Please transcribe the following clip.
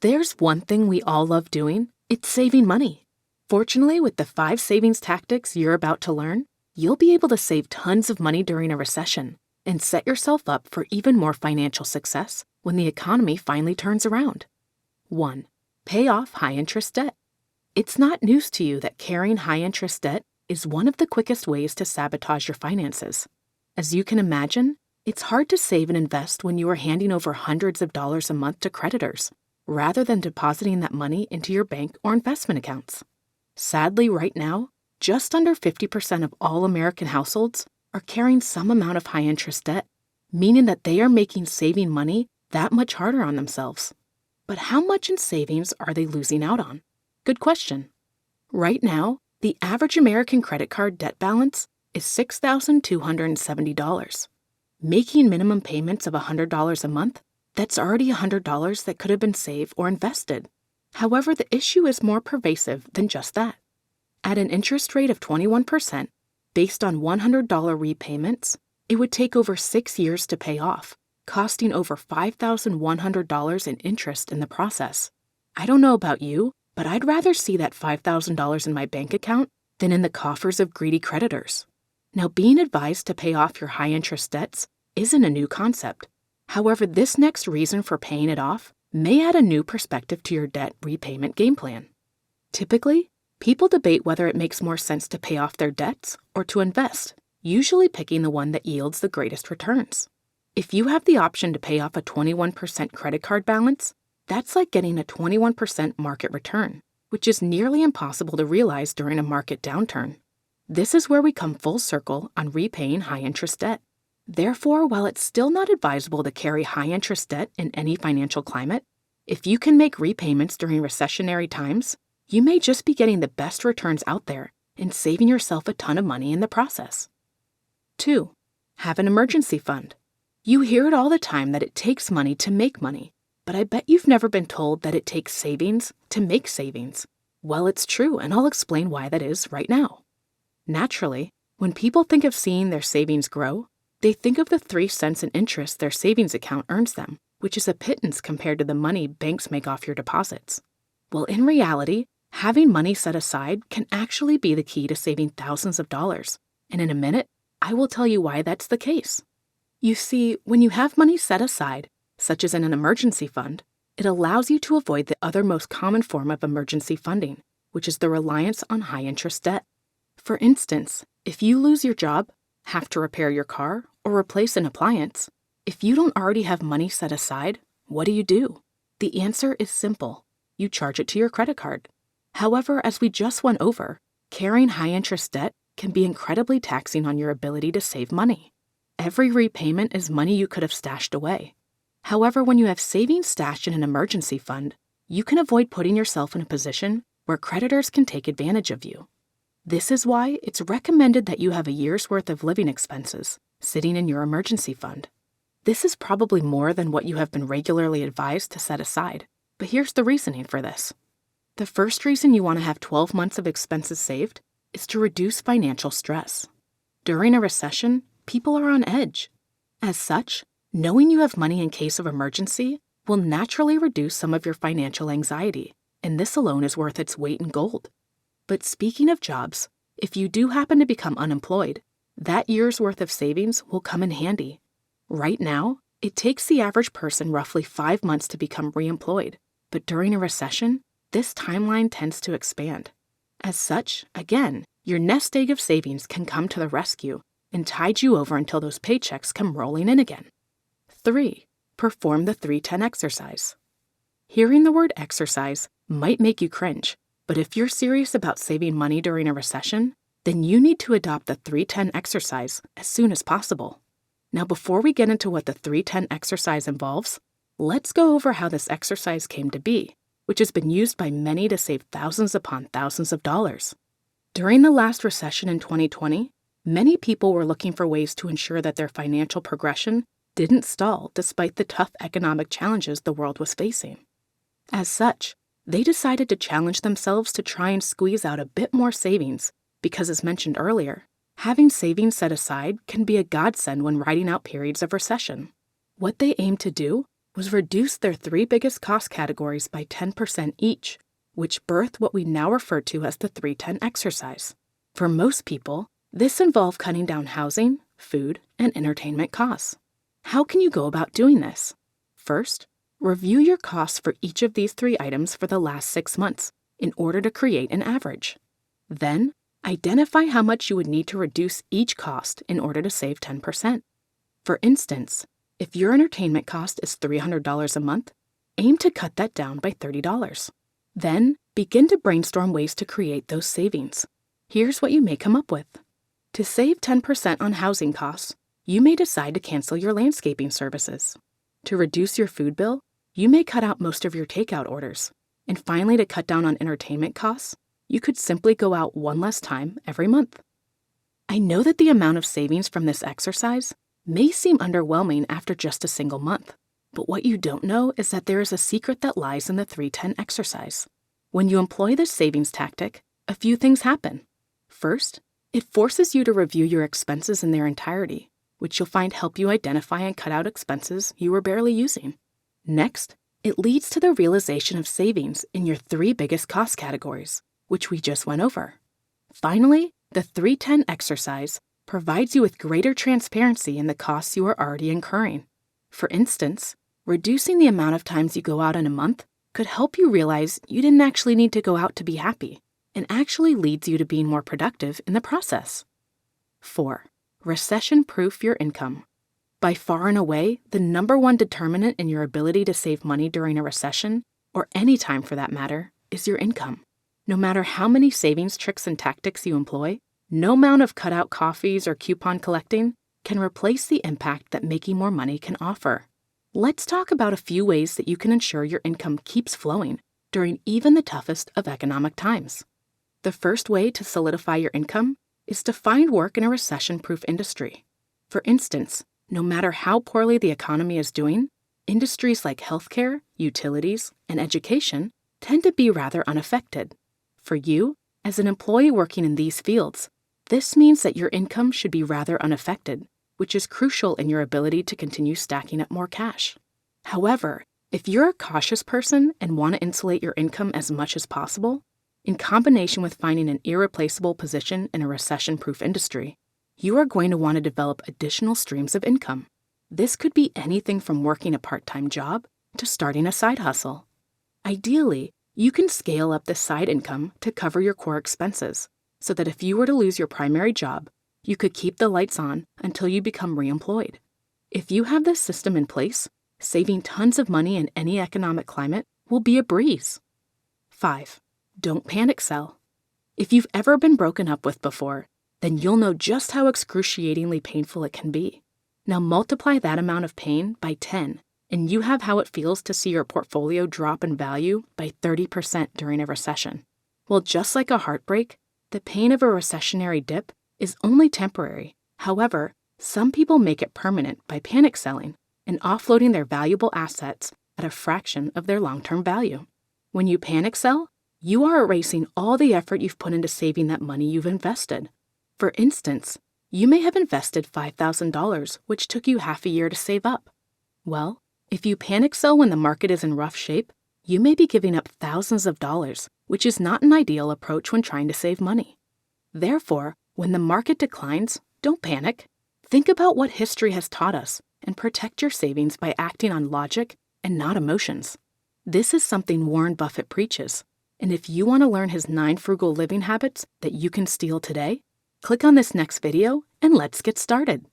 there's one thing we all love doing, it's saving money. Fortunately, with the 5 savings tactics you're about to learn, you'll be able to save tons of money during a recession and set yourself up for even more financial success when the economy finally turns around. 1. Pay off high-interest debt. It's not news to you that carrying high-interest debt is one of the quickest ways to sabotage your finances. As you can imagine, it's hard to save and invest when you are handing over hundreds of dollars a month to creditors, rather than depositing that money into your bank or investment accounts. Sadly, right now, just under 50% of all American households are carrying some amount of high-interest debt, meaning that they are making saving money that much harder on themselves. But how much in savings are they losing out on? Good question. Right now, the average American credit card debt balance is $6,270. Making minimum payments of $100 a month, that's already $100 that could have been saved or invested. However, the issue is more pervasive than just that. At an interest rate of 21%, based on $100 repayments, it would take over 6 years to pay off, costing over $5,100 in interest in the process. I don't know about you, but I'd rather see that $5,000 in my bank account than in the coffers of greedy creditors. Now, being advised to pay off your high-interest debts isn't a new concept. However, this next reason for paying it off may add a new perspective to your debt repayment game plan. Typically, people debate whether it makes more sense to pay off their debts or to invest, usually picking the one that yields the greatest returns. If you have the option to pay off a 21% credit card balance, that's like getting a 21% market return, which is nearly impossible to realize during a market downturn. This is where we come full circle on repaying high-interest debt. Therefore, while it's still not advisable to carry high-interest debt in any financial climate, if you can make repayments during recessionary times, you may just be getting the best returns out there and saving yourself a ton of money in the process. 2. Have an emergency fund. You hear it all the time that it takes money to make money, but I bet you've never been told that it takes savings to make savings. Well, it's true, and I'll explain why that is right now. Naturally, when people think of seeing their savings grow, they think of the 3 cents in interest their savings account earns them, which is a pittance compared to the money banks make off your deposits. Well, in reality, having money set aside can actually be the key to saving thousands of dollars, and in a minute, I will tell you why that's the case. You see, when you have money set aside, such as in an emergency fund, it allows you to avoid the other most common form of emergency funding, which is the reliance on high-interest debt. For instance, if you lose your job, have to repair your car, or replace an appliance, if you don't already have money set aside, what do? The answer is simple. You charge it to your credit card. However, as we just went over, carrying high-interest debt can be incredibly taxing on your ability to save money. Every repayment is money you could have stashed away. However, when you have savings stashed in an emergency fund, you can avoid putting yourself in a position where creditors can take advantage of you. This is why it's recommended that you have a year's worth of living expenses sitting in your emergency fund. This is probably more than what you have been regularly advised to set aside, but here's the reasoning for this. The first reason you want to have 12 months of expenses saved is to reduce financial stress. During a recession, people are on edge. As such, knowing you have money in case of emergency will naturally reduce some of your financial anxiety, and this alone is worth its weight in gold. But speaking of jobs, if you do happen to become unemployed, that year's worth of savings will come in handy. Right now, it takes the average person roughly 5 months to become reemployed, but during a recession, this timeline tends to expand. As such, again, your nest egg of savings can come to the rescue and tide you over until those paychecks come rolling in again. 3. Perform the 3-10 exercise. Hearing the word exercise might make you cringe, but if you're serious about saving money during a recession, then you need to adopt the 3-10 exercise as soon as possible. Now, before we get into what the 3-10 exercise involves, let's go over how this exercise came to be, which has been used by many to save thousands upon thousands of dollars. During the last recession in 2020, many people were looking for ways to ensure that their financial progression didn't stall despite the tough economic challenges the world was facing. As such, they decided to challenge themselves to try and squeeze out a bit more savings because, as mentioned earlier, having savings set aside can be a godsend when riding out periods of recession. What they aimed to do was reduce their three biggest cost categories by 10% each, which birthed what we now refer to as the 3-10 exercise. For most people, this involved cutting down housing, food, and entertainment costs. How can you go about doing this? First, review your costs for each of these 3 items for the last 6 months in order to create an average. Then, identify how much you would need to reduce each cost in order to save 10%. For instance, if your entertainment cost is $300 a month, aim to cut that down by $30. Then, begin to brainstorm ways to create those savings. Here's what you may come up with. To save 10% on housing costs, you may decide to cancel your landscaping services. To reduce your food bill, you may cut out most of your takeout orders. And finally, to cut down on entertainment costs, you could simply go out one less time every month. I know that the amount of savings from this exercise may seem underwhelming after just a single month, but what you don't know is that there is a secret that lies in the 3-10 exercise. When you employ this savings tactic, a few things happen. First, it forces you to review your expenses in their entirety, which you'll find help you identify and cut out expenses you were barely using. Next, it leads to the realization of savings in your 3 biggest cost categories, which we just went over. Finally, the 3-10 exercise provides you with greater transparency in the costs you are already incurring. For instance, reducing the amount of times you go out in a month could help you realize you didn't actually need to go out to be happy, and actually leads you to being more productive in the process. 4. Recession-proof your income. By far and away, the number one determinant in your ability to save money during a recession, or any time for that matter, is your income. No matter how many savings tricks and tactics you employ, no amount of cut-out coffees or coupon collecting can replace the impact that making more money can offer. Let's talk about a few ways that you can ensure your income keeps flowing during even the toughest of economic times. The first way to solidify your income is to find work in a recession-proof industry. For instance, no matter how poorly the economy is doing, industries like healthcare, utilities, and education tend to be rather unaffected. For you, as an employee working in these fields, this means that your income should be rather unaffected, which is crucial in your ability to continue stacking up more cash. However, if you're a cautious person and want to insulate your income as much as possible, in combination with finding an irreplaceable position in a recession-proof industry, you are going to want to develop additional streams of income. This could be anything from working a part-time job to starting a side hustle. Ideally, you can scale up this side income to cover your core expenses, so that if you were to lose your primary job, you could keep the lights on until you become reemployed. If you have this system in place, saving tons of money in any economic climate will be a breeze. 5. Don't panic sell. If you've ever been broken up with before, then you'll know just how excruciatingly painful it can be. Now multiply that amount of pain by 10, and you have how it feels to see your portfolio drop in value by 30% during a recession. Well, just like a heartbreak, the pain of a recessionary dip is only temporary. However, some people make it permanent by panic selling and offloading their valuable assets at a fraction of their long-term value. When you panic sell, you are erasing all the effort you've put into saving that money you've invested. For instance, you may have invested $5,000, which took you half a year to save up. Well, if you panic sell when the market is in rough shape, you may be giving up thousands of dollars, which is not an ideal approach when trying to save money. Therefore, when the market declines, don't panic. Think about what history has taught us and protect your savings by acting on logic and not emotions. This is something Warren Buffett preaches, and if you want to learn his 9 frugal living habits that you can steal today, click on this next video and let's get started.